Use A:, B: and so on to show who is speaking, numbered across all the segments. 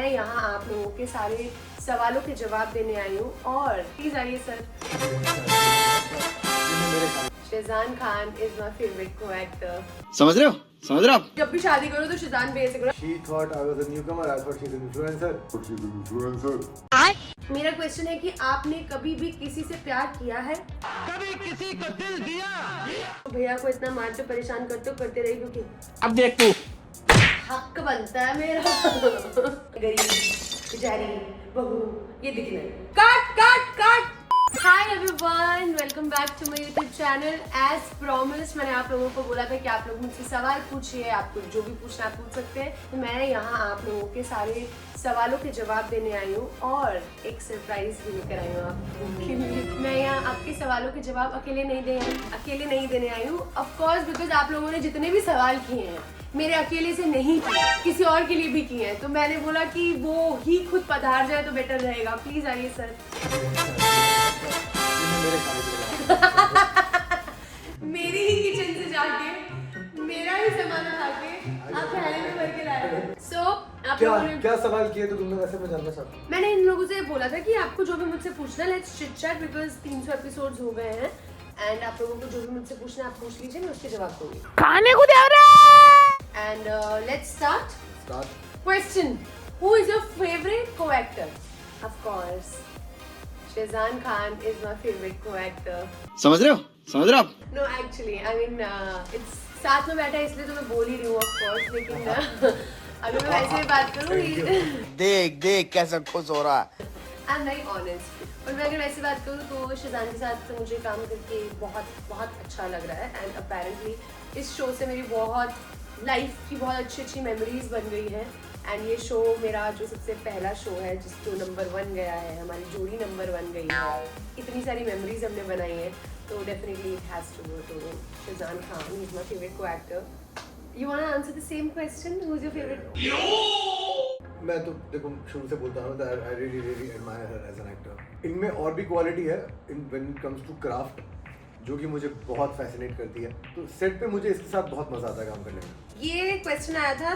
A: मैं यहाँ आप लोगों के सारे सवालों के जवाब देने आई हूँ और प्लीज आइए sir. Schezwan Khan is my favourite को एक्टर।
B: समझ रहे हो आप?
A: जब भी शादी करो तो शेजान भैया से करो।
C: She thought I was a newcomer. I thought she's an influencer.
A: मेरा क्वेश्चन है कि आपने कभी भी किसी से प्यार किया है?
D: कभी किसी को दिल दिया?
A: भैया को इतना मारते परेशान करते रहे क्योंकि
D: अब देख तू
A: हक बनता है मेरा। गरीब बेचारी बहू ये दिखना है। काट काट काट। Hi everyone, welcome back to my YouTube channel. As promised मैंने आप लोगों को बोला था कि आप लोग मुझसे सवाल पूछिए, आपको जो भी पूछना आप पूछ सकते हैं। तो मैं यहाँ आप लोगों के सारे सवालों के जवाब देने आई हूँ और एक सरप्राइज भी लेकर आई हूँ आपके लिए। मैं यहाँ आपके सवालों के जवाब अकेले नहीं देने आई हूँ। ऑफ कोर्स बिकॉज आप लोगों ने जितने भी सवाल किए हैं मेरे अकेले से नहीं किए, किसी और के लिए भी किए हैं, तो मैंने बोला कि वो ही खुद पधार जाए तो बेटर रहेगा। प्लीज आइए सर। मेरी ही किचन से जाके मेरा ही सामान उठा के आप पहले में भर के लाए। सो आप लोगों ने
C: क्या सवाल किए तो तुमने वैसे मैं जानना चाहता हूँ।
A: मैंने इन लोगों से बोला था कि आपको जो भी मुझसे पूछना है let's chit chat because 300 episodes हो गए हैं एंड आप लोगों को जो भी मुझसे पूछना है आप पूछ लीजिए, मैं उसके जवाब दूंगी।
D: खाने को दे रहा
A: and let's start. Question, who is your favourite co-actor? Of course Shezan Khan is my favourite co-actor.
B: समझ रहे हो आप?
A: No actually I mean it's साथ में बैठा है इसलिए तो मैं बोल ही रही हूँ ऑफ कोर्स, लेकिन अगर मैं वैसे बात करूँ
D: देख कैसा खुश हो रहा है।
A: आई एम वेरी ऑनेस्ट, और मैं अगर वैसे बात करूँ तो शेजान के साथ मुझे काम करके बहुत अच्छा लग रहा है एंड अपेरेंटली इस शो से मेरी बहुत लाइफ की बहुत अच्छी मेमोरीज बन गई है। एंड ये शो मेरा जो सबसे पहला शो है जो नंबर 1 गया है, हमारी जोड़ी नंबर 1 गई है, इतनी सारी मेमोरीज हमने बनाई है, तो definitely it has to go to Shezan Khan. He is my favourite co-actor. You want to answer the same question, who is your favourite?
C: मैं तो देखो शुरू से बोलता हूँ that I really admire her as an actor. इनमें और भी क्वालिटी है when it comes to craft जो कि मुझे बहुत फैसिनेट करती है, तो सेट पे मुझे इसके साथ बहुत मजा आता है काम करने में।
A: ये क्वेश्चन आया था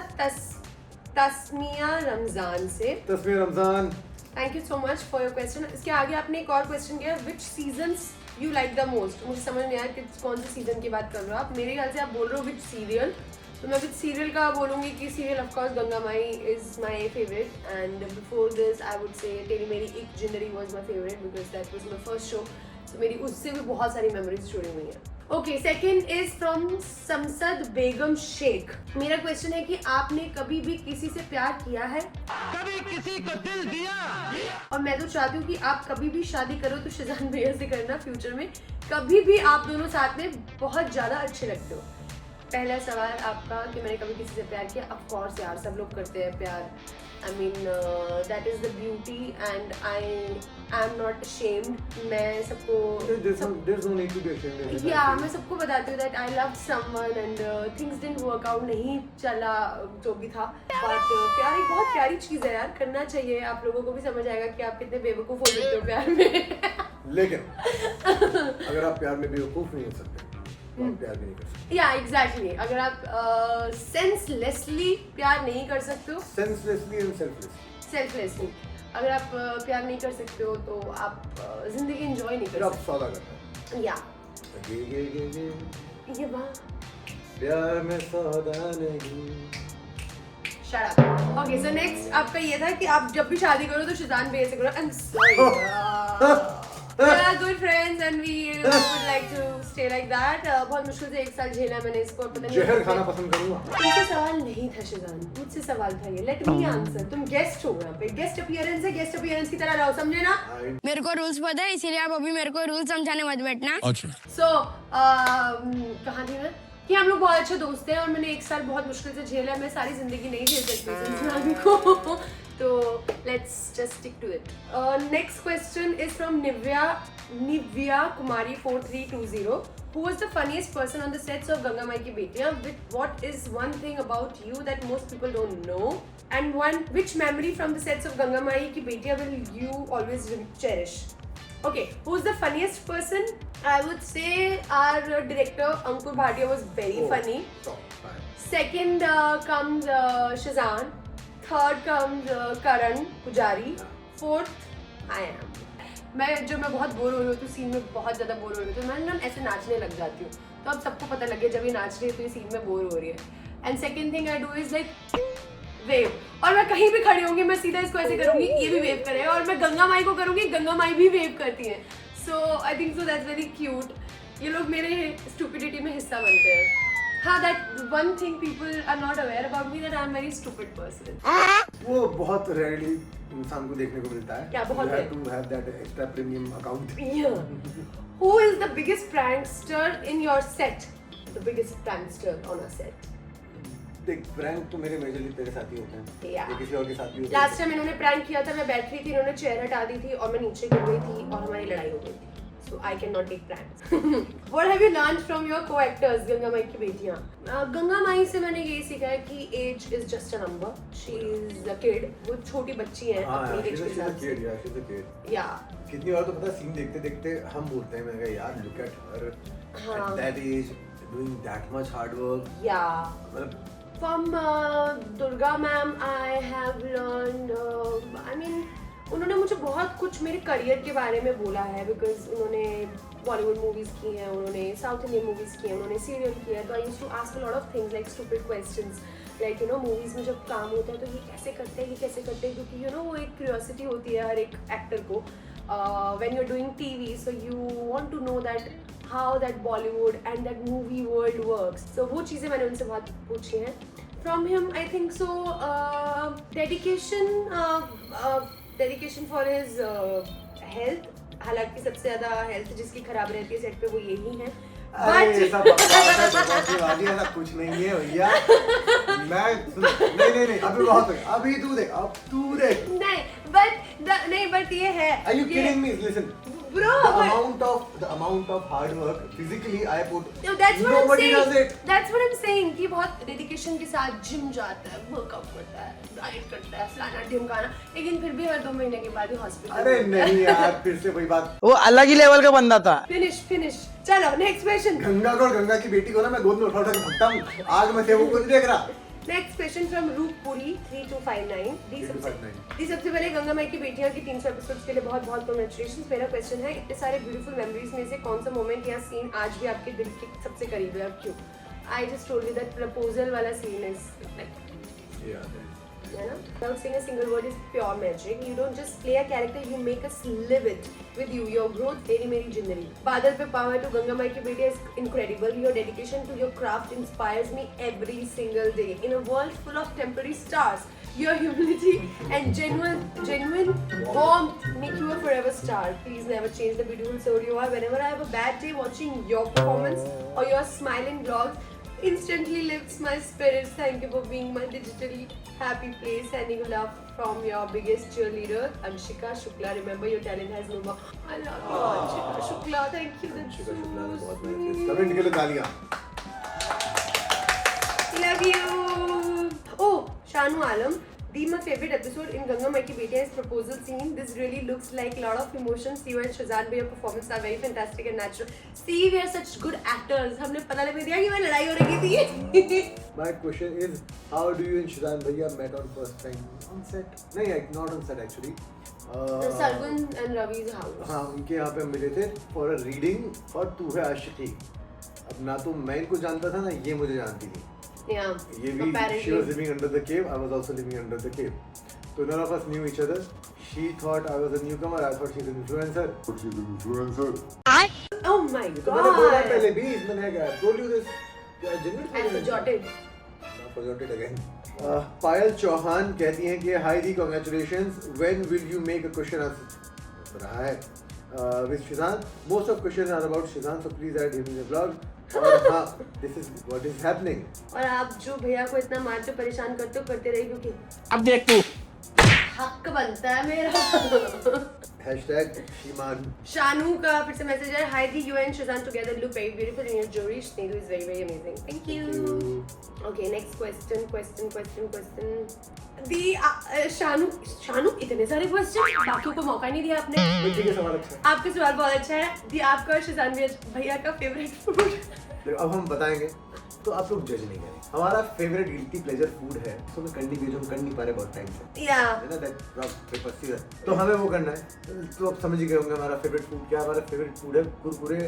A: तस्मिया रमजान से।
C: Tasmir Ramzan,
A: thank you so much for your question. इसके आगे आपने एक और क्वेश्चन किया, which seasons you like the most. मुझे समझ नहीं आया कि कौन से सीजन की बात कर रहे हो आप। मेरे ख्याल से आप बोल रहे हो विच सीरियल, तो मैं विच सीरियल का बोलूँगी कि serial of course Ganga my is my favourite and before this I would say तेरी मेरी एक जिंदगी was my favourite because that was my first show, तो मेरी उससे भी बहुत सारी मेमोरीज जुड़ी हुई हैं। ओके, सेकंड इज फ्रॉम समसद बेगम शेख। मेरा क्वेश्चन है कि आपने कभी भी किसी से प्यार किया है?
D: कभी किसी को दिल दिया?
A: और मैं तो चाहती हूँ कि आप कभी भी शादी करो तो शेजान भैया से करना फ्यूचर में। कभी भी आप दोनों साथ में बहुत ज्यादा अच्छे लगते हो। पहला सवाल आपका कि मैंने कभी किसी से प्यार किया। ऑफ कोर्स यार, सब लोग करते हैं प्यार। I mean that is the beauty and I am not ashamed. मैं सबको
C: there's no need to be ashamed.
A: मैं सबको बताती हूँ that I love someone and things didn't work out, नहीं चला जो भी था, बट प्यार एक बहुत प्यारी चीज़ है यार, करना चाहिए। आप लोगों को भी समझ आएगा कि आप कितने बेवकूफ़ हो सकते हो प्यार में।
C: लेकिन अगर आप प्यार में बेवकूफ नहीं हो सकते तो आप प्यार भी नहीं कर सकते।
A: या एग्जैक्टली, अगर आप सेंसलेसली प्यार नहीं कर सकते हो,
C: सेंसलेसली एंड
A: सेल्फलेसली अगर आप प्यार नहीं कर सकते हो तो आप जिंदगी एंजॉय नहीं
C: फिर
A: कर
C: आप सौदा करते
A: सकते। या
C: हैं।
A: ये बात
C: प्यार में सौदा नहीं।
A: Shut up. Okay, so next आपका ये था कि आप जब भी शादी करो तो शेजान भैया से करो। I am sorry, we are good friends and we would like to stay like that. बहुत मुश्किल से 1 साल झेला मैंने इसको, पता नहीं
C: जहर खाना पसंद करूंगा।
A: तुमसे सवाल नहीं था शेजान, मुझसे सवाल था ये। Let me answer. तुम गेस्ट हो यहाँ पे, गेस्ट अपीयरेंस है, गेस्ट अपीयरेंस की तरह रहो, समझे ना?
E: मेरे को रूल्स पता है, इसीलिए आप अभी मेरे को रूल्स समझाने मत बैठना।
A: सो कहाँ थी मैं कि हम लोग बहुत अच्छे दोस्त हैं और मैंने 1 साल बहुत मुश्किल से झेला। मैं सारी जिंदगी नहीं झेल सकती इस इंसान को, तो let's just stick to it. Next question is from Nivya Kumari 4320। Who was the funniest person on the sets of Ganga Mai Ki Betiyan? What is one thing about you that most people don't know? And which memory from the sets of Ganga Mai Ki Betiyan will you always cherish? Okay, who's the funniest person? I would say our director Ankur Bhatia was very funny. Second comes Shazan. Third comes Karan Pujari, fourth I am. जब मैं बहुत bore हो रही होती हूँ, scene में बहुत ज़्यादा बोर हो रही होती हूँ, मैं ना ऐसे नाचने लग जाती हूँ। तो अब सबको पता लग गया जब ये नाच रही है तो ये सीन में बोर हो रही है। And second thing I do is like wave, और मैं कहीं भी खड़ी होंगी मैं सीधा इसको ऐसे करूँगी, ये भी वेव करेगा, और मैं गंगा माई को करूँगी, गंगा माई भी वेव करती हैं। So I think so that's very cute. ये लोग मेरे स्टूपिडिटी में हिस्सा बनते हैं। हाँ, that one thing people are not aware about me, that I am very stupid person.
C: वो बहुत रेयरली इंसान को देखने को मिलता है।
A: क्या बहुत है?
C: To have that extra premium account.
A: Who is the biggest prankster in your set? The biggest prankster on a set.
C: देख, प्रैंक तो मेरे मेजरली तेरे साथ ही होते हैं।
A: Yeah.
C: ये किसी और के साथ भी होते
A: लास्ट टाइम इन्होंने प्रैंक किया था, मैं बैठ रही थी, इन्होंने चेयर हटा दी थी और मैं नीचे गिर गई थी और हमारी लड़ाई हो गई थी। So I cannot take pranks. What have you learned from your co-actors, Ganga माई की बेटियां? गंगा माई से मैंने ये सीखा है कि age is just a number. She is a kid. वो छोटी बच्ची है अपनी age के हिसाब से। Yeah.
C: कितनी बार तो पता, सीन देखते देखते हम बोलते हैं, मैंने कहा यार look at her at that age doing that much hard work.
A: Yeah.
C: मतलब
A: From Durga ma'am, I have learned. I mean, उन्होंने मुझे बहुत कुछ मेरे करियर के बारे में बोला है, बिकॉज उन्होंने बॉलीवुड मूवीज की हैं, उन्होंने साउथ इंडियन मूवीज की हैं, उन्होंने सीरियल किया है। तो I used to ask a lot of things like stupid questions, like you know movies में जब काम होता है तो ये कैसे करते हैं, ये कैसे करते हैं, क्योंकि यू नो वो एक क्यूरियोसिटी होती है हर एक एक्टर को when you are doing TV, so you want to know that how that Bollywood and that movie world works. So वो चीज़ें मैंने उनसे बहुत पूछी हैं। From him I think so dedication for his health. हालांकि सबसे ज़्यादा हेल्थ जिसकी खराब रहती है सेट पे वो यही है।
C: ऐसा कुछ नहीं है भैया। नहीं अभी बहुत हो गया, अभी तू देख
A: नहीं बट ये है।
C: Are you kidding me? Listen,
A: bro,
C: the amount of hard work physically I put.
A: No, that's what I'm
C: Nobody
A: saying.
C: does it.
A: That's what I'm saying कि बहुत डेडिकेशन के साथ जिम जाता है, वर्कआउट करता है, डाइट करता है, फलाना ढिमकाना, लेकिन फिर भी हर 2 महीने के बाद ही हॉस्पिटल।
C: अरे नहीं यार, फिर से वही बात।
D: वो अलग ही लेवल का बंदा था।
A: फिनिश चलो नेक्स्ट क्वेश्चन।
C: गंगा को और गंगा की बेटी को ना मैं गोद में उठा के भगता हूँ। आग में थे वो कुछ देख रहा।
A: Next question from Rooppuri 3259। दी सबसे पहले गंगा माई की बेटियां की 300 एपिसोड्स के लिए बहुत बहुत कांग्रेचुलेशंस। मेरा क्वेश्चन है, इतने सारे ब्यूटीफुल मेमोरीज में से कौन सा मोमेंट या सीन आज भी आपके दिल के सबसे करीब है और क्यों? I just told you that proposal वाला सीन इज लाइक, है ना, without saying a single word is pure magic. You don't just play a character, you make us live it with you. Your growth, तेरी मेरी जिंदगी। बादल पे power to Ganga माई की बेटी is incredible. Your dedication to your craft inspires me every single day. In a world full of temporary stars, your humility and genuine warmth make you a forever star. Please never change the beautiful soul you are. Whenever I have a bad day, watching your performance or your smiling vlogs instantly lifts my spirits. Thank you for being my digitally happy place. Sending love from your biggest cheerleader, Anshika Shukla. Remember, your talent has no bounds. I love you, Anshika Shukla. Thank you. That's so sweet.
C: Comment के लिए तालियां।
A: Love you. Oh, Shanu Alam. My favorite episode in Ganga Mai Ki Betiyan is proposal scene. This really looks like a lot of emotions. You and Shazan bhai, your performance are very fantastic and natural. See, we are such good actors. हमने पता लगा दिया कि मैं लड़ाई हो रही थी।
C: My question is, how do you and Shazan bhaiya met on first time on set? नहीं, not on set actually.
A: Sargun and Ravi's house.
C: हाँ, उनके यहाँ पे मिले थे for a reading और तू है आशिकी। अब ना तो मैं इनको जानता था ना ये मुझे जानती थी।
A: Yeah.
C: ये भी she was living under the cave, I was also living under the cave. So none of us knew each other. She thought I was a newcomer, I thought she's an influencer.
A: Oh my God.
C: तो मैंने बोला पहले भी, मैंने क्या told you this.
A: I forgot it.
C: Forgot it again. पायल चौहान कहती हैं कि hi the, congratulations. When will you make a question answer? रहा है with Shazan. Most of questions are about Shazan, so please add him in the vlog. और हाँ, this is what is happening.
A: और आप जो भैया को इतना मारते हो परेशान करते हो, करते रहिए, क्योंकि
D: अब देख तू
A: हक बनता है मेरा।
C: Hashtag Shiman.
A: शानू का फिर से मैसेज है, हाय दी, you and Shazan together look very beautiful in your jewellery. Shneedu is very very amazing. Thank you. Okay, next question. दी शानू इतने सारे क्वेश्चन, बाकियों को मौका नहीं दिया आपने।
C: बच्चे का सवाल अच्छा है।
A: आपका सवाल बहुत अच्छा है दी, आपका और शज़ान भैया का फेवरेट फूड।
C: अब हम बताएंगे तो आप लोग जज नहीं करेंगे। हमारा फेवरेट गिल्टी प्लेजर फूड है, तो मैं करने की जो हम कर नहीं पा रहे बहुत टाइम से,
A: या
C: है ना, दैट रॉक पेपर सीजर, तो हमें वो करना है। तो आप समझ ही गए होंगे हमारा फेवरेट फूड क्या है। हमारा फेवरेट फूड है Kurkure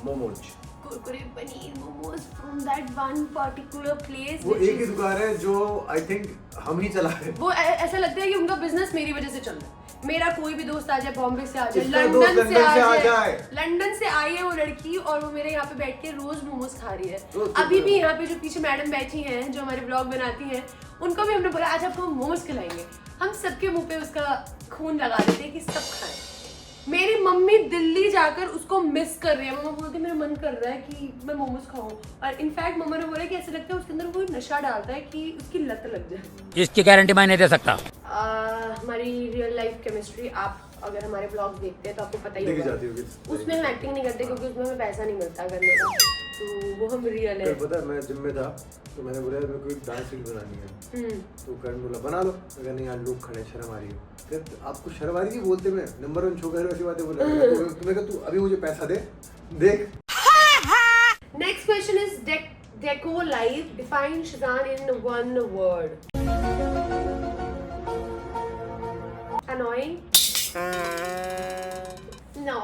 C: momos.
A: Kurkure paneer momos from that one particular place.
C: वो एक ही दुकान है जो आई थिंक हम ही चला रहे हैं।
A: वो ऐसा लगता है कि उनका बिजनेस मेरी वजह से चल रहा है। मेरा कोई भी दोस्त आ जाए, बॉम्बे से आ जाए,
C: इसका दोस्त
A: लंदन से आ जाए,
C: जाए।
A: लंदन से आई है वो लड़की और वो मेरे यहाँ पे बैठ के रोज मोमोज खा रही है।
C: रोज
A: अभी भी यहाँ पे जो पीछे मैडम बैठी हैं जो हमारे ब्लॉग बनाती हैं, उनको भी हमने बोला आज आपको मोमोज खिलाएंगे। हम सबके मुंह पे उसका खून लगा देते हैं कि सब खाएं। मेरी मम्मी दिल्ली जाकर उसको मिस कर रही है। मम्मा बोलती है मेरा मन कर रहा है कि मैं मोमोज खाऊं, और इनफैक्ट मम्मा ने बोला कि ऐसा लगता है उसके अंदर कोई नशा डालता है कि उसकी लत लग जाए।
D: इसकी गारंटी मैं नहीं दे सकता।
A: हमारी रियल लाइफ केमिस्ट्री, आप अगर हमारे ब्लॉग देखते हैं तो आपको पता ही
C: देखी
A: होगा।
C: जाती होगी।
A: उसमें हम एक्टिंग नहीं करते क्योंकि उसमें हमें पैसा नहीं मिलता करने का, तो वो हम रियल है।
C: पता है मैं जिम में था तो मैंने बोला मेरे को एक डांस रील बनानी है, तो करण बोला बना लो। अगर नहीं यार लोग खड़े शर्म आ रही है। फिर आपको शर्म आ रही थी बोलते में नंबर 1 शो कर ऐसी बातें बोल रहा है। तो मैं कहा तू अभी मुझे पैसा दे देख।
A: नेक्स्ट क्वेश्चन इज डेको life define Sheezan in one word. Annoying? No.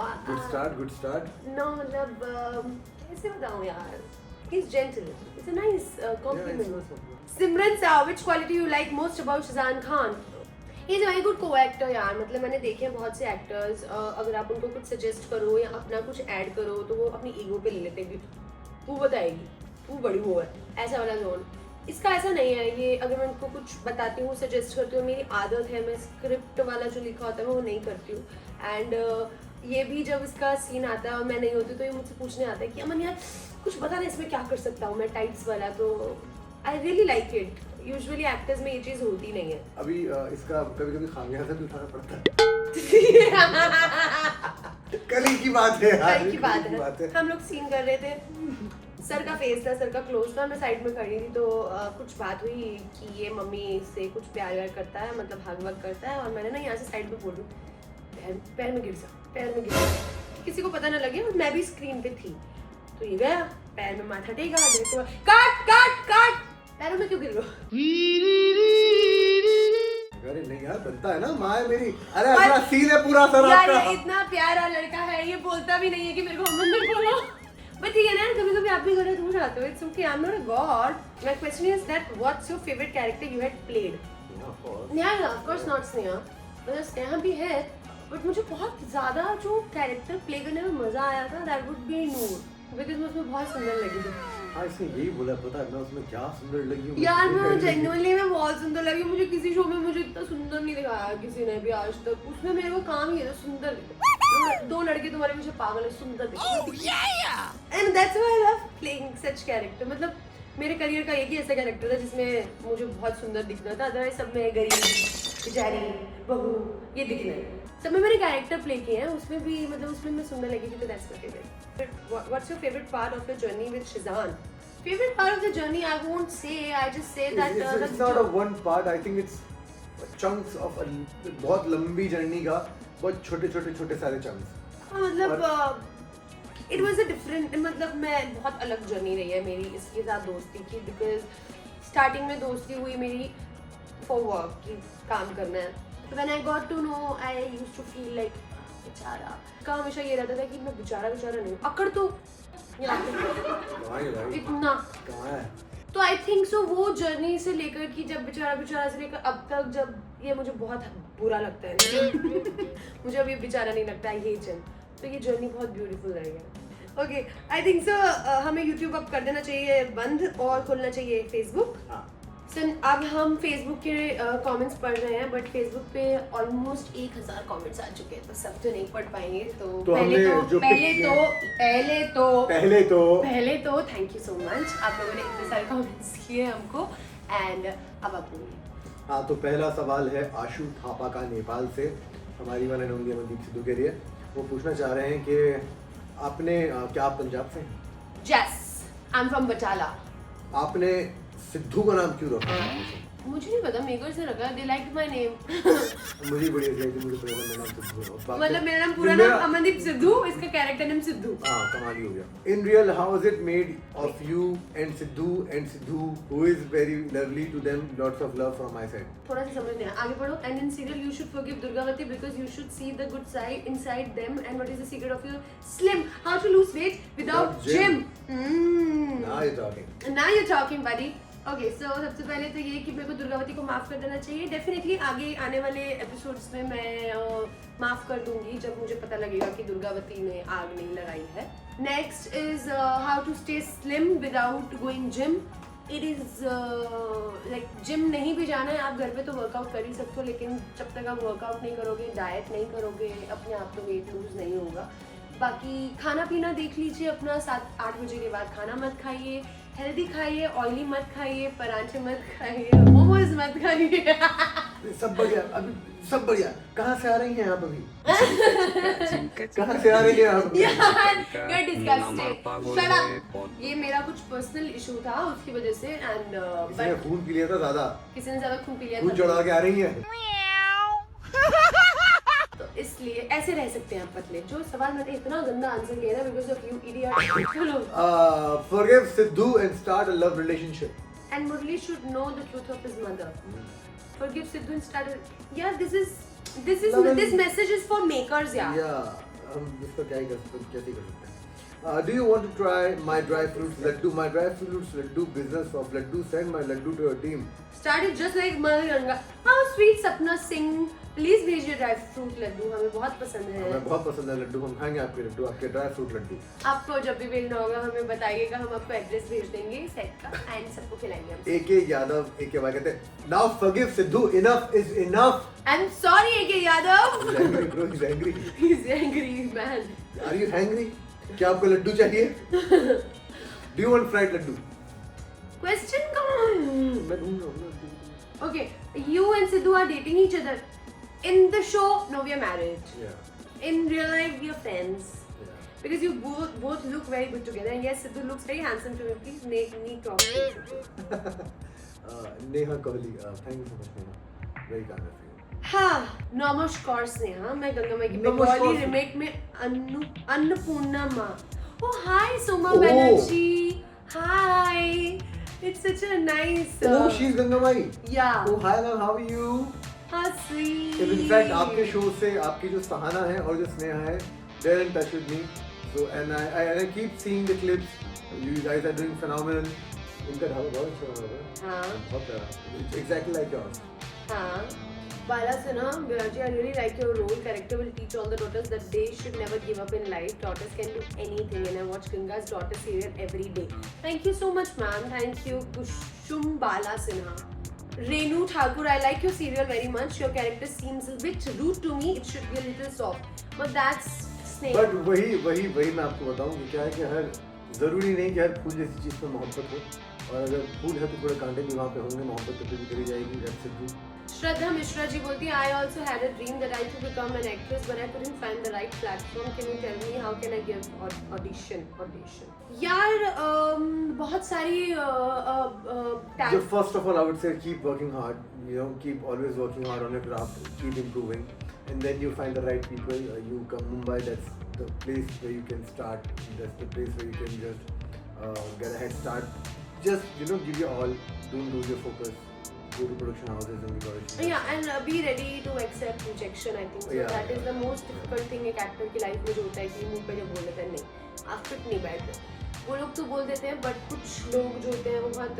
C: Good start.
A: No, मतलब कैसे बताऊँ यार? He's gentle. It's a nice compliment. Simran Saw, which quality you like most about Shazan Khan? He's a very good co-actor यार। मतलब मैंने देखे हैं बहुत से एक्टर्स, अगर आप उनको कुछ सजेस्ट करो या अपना कुछ ऐड करो तो वो अपनी ईगो पे ले लेते हैं कि तू बताएगी, तू बड़ी वो है, ऐसा वाला जोन। इसका ऐसा नहीं है। ये अगर मैं उनको कुछ बताती हूँ, सजेस्ट करती हूँ, मेरी आदत है, मैं स्क्रिप्ट वाला जो लिखा होता है मैं वो नहीं करती हूँ। एंड ये भी जब इसका सीन आता है और मैं नहीं होती तो ये मुझसे पूछने आता है कि अमन यार कुछ बता दे इसमें क्या कर सकता हूँ मैं टाइप्स वाला। तो I really like it. Usually actors में ये चीज़ होती नहीं है।
C: अभी इसका कभी कभी खामियाजा भी उठाना पड़ता है। कल ही की बात है यार,
A: कल की बात है। हम लोग सीन कर रहे थे, सर का फेस था, सर का क्लोज था, मैं साइड में खड़ी थी तो कुछ बात हुई कि ये मम्मी से कुछ प्यार व्यार करता है, मतलब हग वग करता है, और मैंने ना यहाँ से साइड में बोलूँ पैर में गिर जा, किसी को पता ना लगे, और मैं भी स्क्रीन पे थी। तो ये गया पैर में माथा टेका, देखो काट काट काट, पैरों में क्यों गिर गया?
C: अरे नहीं यार बनता है ना, माँ है मेरी। अरे अपना सीन है पूरा सर
A: यार
C: आपका।
A: ये इतना प्यारा लड़का है, ये बोलता भी नहीं है कि मेरे को अमन ने बोला। बट ठीक है ना, कभी कभी आप भी गलत हो जाते हो। It's okay, I am not a God. My question is that what's your favourite character you had played? Sneha, of course not Sneha, मतलब स्नेहा भी है, बट मुझे बहुत ज्यादा जो कैरेक्टर प्ले करने में मजा आया था that would be Noor, because मैं उसमें बहुत सुंदर लगी थी।
C: हाँ इसने यही बोला, पता है मैं उसमें क्या सुंदर लगी हूँ
A: यार मैं जेन्युइनली मैं बहुत सुंदर लगी। मुझे किसी शो में मुझे इतना सुंदर नहीं दिखाया किसी ने भी आज तक। उसमें मेरे को काम ही है सुंदर दिखो। दो लड़के तुम्हारे पीछे पागल है, सुंदर दिखो। And that's why I love playing such character. मतलब मेरे करियर का एक ही ऐसा कैरेक्टर था जिसमें मुझे बहुत सुंदर दिखना था, अदरवाइज सब में गरीब, बेचारी, बहू, ये दिखना है। सब में मैंने कैरेक्टर प्ले किए हैं, उसमें भी मतलब उसमें मैं सुंदर लगी थी, तो that's my favourite. What's your favourite part of your journey with Sheezan? Favorite part of the journey, I won't say. I just say that
C: it's not a one part. I think it's chunks of a बहुत लंबी journey का बहुत छोटे सारे chunks.
A: मतलब it was a different, मतलब मैं बहुत अलग जर्नी रही है मेरी इसके साथ दोस्ती की, because starting में दोस्ती हुई मेरी for work की काम करना है। तो when I got to know, I used to feel like बेचारा का हमेशा ये रहता था कि मैं बेचारा नहीं, अकड़ तो इतना
C: कहाँ है?
A: तो आई थिंक सो वो जर्नी से लेकर कि जब बेचारा से लेकर अब तक, जब ये मुझे बहुत बुरा लगता है मुझे अब ये बेचारा नहीं लगता है, ये चल, तो ये जर्नी बहुत ब्यूटीफुल रहेगा। ओके, आई थिंक सो हमें यूट्यूब अब कर देना चाहिए बंद और खोलना चाहिए फेसबुक। सुन, अब हम फेसबुक के कमेंट्स पढ़ रहे हैं, बट फेसबुक पे ऑलमोस्ट 1000 कमेंट्स आ चुके हैं, तो सब तो नहीं पढ़ पाएंगे। तो पहले तो थैंक यू सो मच, आप लोगों ने इतने सारे कमेंट्स किए हमको। एंड अब आप बोलिए।
C: हाँ, तो पहला सवाल है आशु थापा का नेपाल से, हमारी one and only Amandeep Sidhu के लिए। वो पूछना चाह रहे हैं कि आपने क्या आप पंजाब से?
A: Yes, I am from Batala.
C: आपने सिद्धू का नाम क्यों रखा?
A: मुझे नहीं पता, मेकर से रखा, दे लाइक माय नेम।
C: मुझे बड़ी अच्छी लगती है, मुझे पता मेरा नाम सिद्धू है।
A: मतलब मेरा नाम पूरा नाम अमनदीप सिद्धू, इसका कैरेक्टर नाम सिद्धू।
C: हाँ, कमाल ही हो गया। In real, how is it made of you and Sidhu, who is very lovely to them? Lots of love from my side.
A: थोड़ा सा समझ नहीं आया, आगे पढ़ो। And in serial you should forgive Durgavati because you should see the good side inside them. And what is the secret of your slim? How to lose weight without gym?
C: Now you're talking.
A: Now you're talking, buddy. Okay so सबसे पहले तो ये कि मेरे को दुर्गावती को माफ़ कर देना चाहिए। डेफिनेटली आगे आने वाले एपिसोड्स में मैं माफ़ कर दूंगी जब मुझे पता लगेगा कि दुर्गावती ने आग नहीं लगाई है। Next is how to stay slim without going gym. It is like gym नहीं भी जाना है, आप घर पे तो वर्कआउट कर ही सकते हो, लेकिन जब तक आप वर्कआउट नहीं करोगे, डाइट नहीं करोगे, अपने आप तो वेट लूज नहीं होगा। बाकी खाना पीना देख लीजिए अपना, 7-8 बजे के बाद खाना मत खाइए, हेल्दी खाइए, ऑयली मत खाइए, पराठे मत खाइए, मोमोज मत खाइए।
C: सब बढ़िया, अभी सब बढ़िया। कहाँ से आ रही हैं आप अभी? कहाँ से आ रही हैं आप?
A: You're disgusting. Shut up. ये मेरा कुछ पर्सनल इशू था, उसकी वजह से एंड
C: किसी ने खून पी लिया था ज़्यादा।
A: किसी ने ज़्यादा खून पी लिया
C: खून
A: था,
C: चढ़ा के आ रही हैं।
A: इसलिए ऐसे रह सकते हैं आप पतले। जो सवाल मैंने इतना गंदा आंसर किया ना बिकॉज ऑफ यू इडियट। चलो।
C: Forgive Sidhu and start a love relationship.
A: And Murli should know the truth of his mother. Forgive Sidhu and start. Yeah, this message is for makers, yeah.
C: Yeah, हम इसका क्या ही कर सकते हैं, कैसे कर सकते हैं? Do you want to try my dry fruits laddu? My dry fruits laddu business of laddu. Send my laddu to your team.
A: Started just like Mother Ganga. How sweet Sapna Singh. Please भेजिए dry fruit Laddu, हमें बहुत पसंद है।
C: हमें बहुत पसंद है लड्डू, हम खाएंगे आपके लड्डू, आपके ड्राई फ्रूट लड्डू।
A: आपको जब भी भेजना होगा हमें बताइएगा, हम आपको एड्रेस भेज देंगे सेट का एंड सबको खिलाएंगे हम।
C: AK यादव, AK भाई कहते हैं now forgive Sidhu, enough is enough.
A: I'm sorry AK Yadav.
C: He's angry bro, he's angry.
A: He's angry man.
C: Are you hungry? क्या आपको लड्डू चाहिए? Do you want fried Laddu?
A: Question come on.
C: मैं ढूंढ रहा हूँ Laddu.
A: Okay, you and Sidhu are dating each other. In the show, no, we are married.
C: Yeah.
A: In real life, we are friends.
C: Yeah.
A: Because you both look very good together. And yes, Sidhu looks very handsome to me. Please make me talk to Sidhu.
C: Neha Kohli, thank you so much Neha. Very kind of you.
A: हाँ, नमस्कार स्नेहा, मैं गंगा माई की
C: नमस्कार।
A: Bengali remake में अन्नपूर्णा माँ। Oh hi Soma
C: Oh.
A: Banerjee. Hi. It's such a nice.
C: Oh, she's Ganga Mai.
A: Yeah.
C: Oh, hi ma'am, how are you?
A: हाँ sweet.
C: In fact, आपके show से आपकी जो सहाना है और जो स्नेहा है, they're in touch with me. So and I keep seeing the clips. You guys are doing phenomenal. इनका ढाबा बहुत अच्छा बना हुआ है।
A: हाँ
C: बहुत प्यारा। It's exactly like yours.
A: हाँ। Bala Sinha, Biraji, I really like your role. Character will teach all the daughters that they should never give up in life. Daughters can do anything, and I watch Ganga's daughter serial every day. Thank you so much, ma'am. Thank you, Kushum Bala Sinha. Renu Thakur, I like your serial very much. Your character seems a bit rude to me. It should be a little soft, but that's Snake.
C: But वही मैं आपको बताऊँ कि क्या है कि हर जरूरी नहीं कि हर फूल जैसी चीज़ में मोहब्बत हो, और अगर फूल है तो थोड़े कांटे भी वहाँ पे होंगे, मोहब्बत तो भी करी जाएगी। That's it.
A: Shraddha Mishra ji बोलती है, I also had a dream that I could become an actress, but I couldn't find the right platform. Can you tell me how can I give audition? यार बहुत सारी
C: So first of all, I would say keep working hard. You know, keep always working hard on your craft. Keep improving, and then you find the right people. You come Mumbai. That's the place where you can start. That's the place where you can just get a head start. Just give your all. Don't lose your focus. Go to production houses and give auditions.
A: Yeah, and be ready to accept rejection. I think so.
C: Yeah,
A: That is
C: yeah.
A: the most difficult thing एक actor की life में जो होता है कि मुंह पे जब बोल देते हैं नहीं आप फिट नहीं बैठ रहे, वो लोग तो बोल देते हैं, बट कुछ लोग जो होते हैं वो बहुत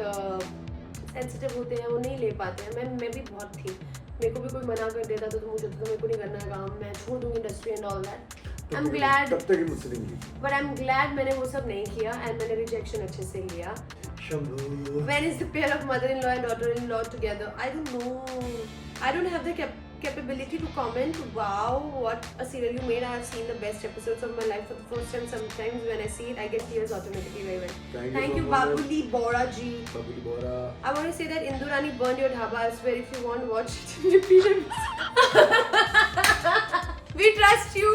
A: सेंसिटिव होते हैं, वो नहीं ले पाते हैं। मैं भी बहुत थी, मेरे को भी कोई मना कर देता तो मुझे तो मेरे को नहीं करना है काम, मैं छोड़ दूंगी industry and all that. I am glad,
C: तब तक ही मुझसे नहीं मिली।
A: बट आई एम ग्लैड मैंने वो सब नहीं किया एंड मैंने रिजेक्शन अच्छे से लिया।
C: Shambhu.
A: When is the pair of mother-in-law and daughter-in-law together? I don't know. I don't have the capability to comment. Wow, what a serial you made. I have seen the best episodes of my life for the first time. Sometimes when I see it, I get tears automatically very well.
C: Thank you so much.
A: Babuli Bora ji.
C: Babuli Bora.
A: I want to say that Indurani burned your dhaba. I swear if you want, watch it in repeat. We trust you.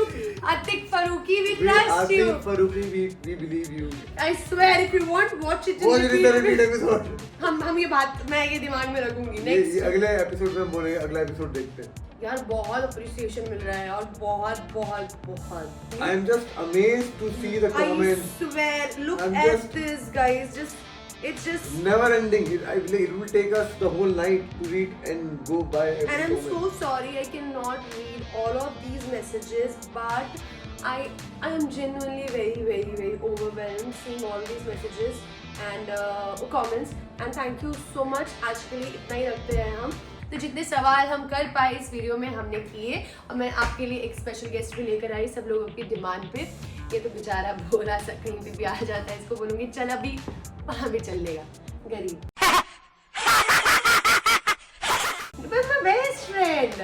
A: Atik Faruqi, we trust you.
C: Atik Faruqi, we believe you.
A: I swear if you want, watch it in
C: Watch it in the repeat
A: repeat.
C: episode.
A: हम ये बात मैं ये दिमाग में रखूंगी
C: ये
A: next
C: अगले एपिसोड में हम बोलेंगे, अगला एपिसोड देखते हैं।
A: यार बहुत अप्रिसिएशन मिल रहा है और बहुत बहुत बहुत
C: I am just amazed to see the
A: I
C: comments.
A: swear, look
C: I'm
A: at
C: just-
A: this, guys. It's just.
C: Never ending. It will take us the whole night to read and go by every
A: And I'm
C: comment.
A: so sorry I cannot read all of these messages, but I am genuinely very very very overwhelmed seeing all these messages and comments. And thank you so much. आज के लिए इतना ही रखते हैं हम. तो जितने सवाल हम कर पाए इस वीडियो में हमने किए और मैं आपके लिए एक स्पेशल गेस्ट भी लेकर आई सब लोगों की डिमांड पे. ये तो बेचारा भोला सा कहीं पे भी आ जाता है, इसको बोलूँगी चल अभी वहाँ भी चल लेगा गरीब. But my best friend.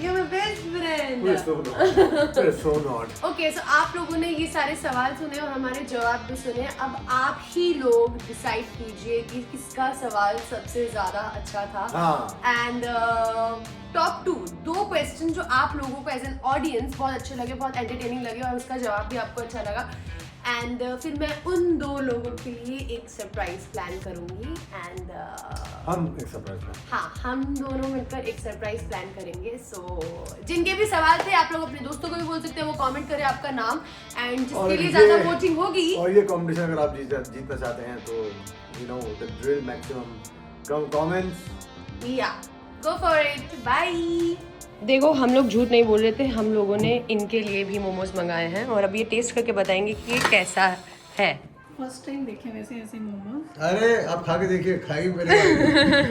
A: You're my best friend.
C: We're so not. We're so not.
A: Okay so आप लोगों ने ये सारे सवाल सुने और हमारे जवाब भी सुने. अब आप ही लोग डिसाइड कीजिए कि किसका सवाल सबसे ज्यादा अच्छा था.
C: हाँ.
A: एंड टॉप 2 क्वेश्चन जो आप लोगों को एज एन ऑडियंस बहुत अच्छे लगे, बहुत एंटरटेनिंग लगे और उसका जवाब भी आपको अच्छा लगा. एंड फिर मैं उन 2 लोगों के लिए एक सरप्राइज प्लान करूंगी. एंड
C: हम एक सरप्राइज में.
A: हाँ, हम दोनों मिलकर एक सरप्राइज प्लान करेंगे. सो जिनके भी सवाल थे आप लोग अपने दोस्तों को भी बोल सकते हैं, वो कमेंट करें आपका नाम. एंड जिसके लिए ज्यादा वोटिंग होगी
C: और ये कंपटीशन अगर आप जीतना चाहते हैं तो you know the drill maximum comments.
A: या गो फॉर इट. बाय. देखो हम लोग झूठ नहीं बोल रहे थे, हम लोगों ने इनके लिए भी मोमोज मंगाए हैं और अब ये टेस्ट करके बताएंगे कि ये कैसा है.
F: फर्स्ट टाइम देखे वैसे ऐसे मोमोज.
C: अरे आप खा के देखिए, खाई पहले.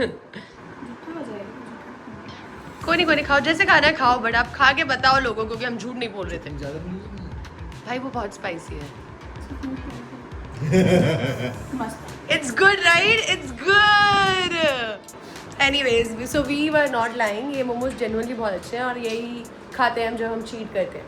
F: झूठा हो जाएगा.
A: कोई नहीं खाओ, जैसे खाना है खाओ, बट आप खा के बताओ लोगों को कि हम झूठ नहीं बोल रहे थे. भाई वो बहुत स्पाइसी है.
F: मस्त.
A: It's good, right? It's good. Anyways, so we were not lying. ये मोमोज genuinely बहुत अच्छे हैं और यही खाते हैं हम जब हम चीट करते हैं.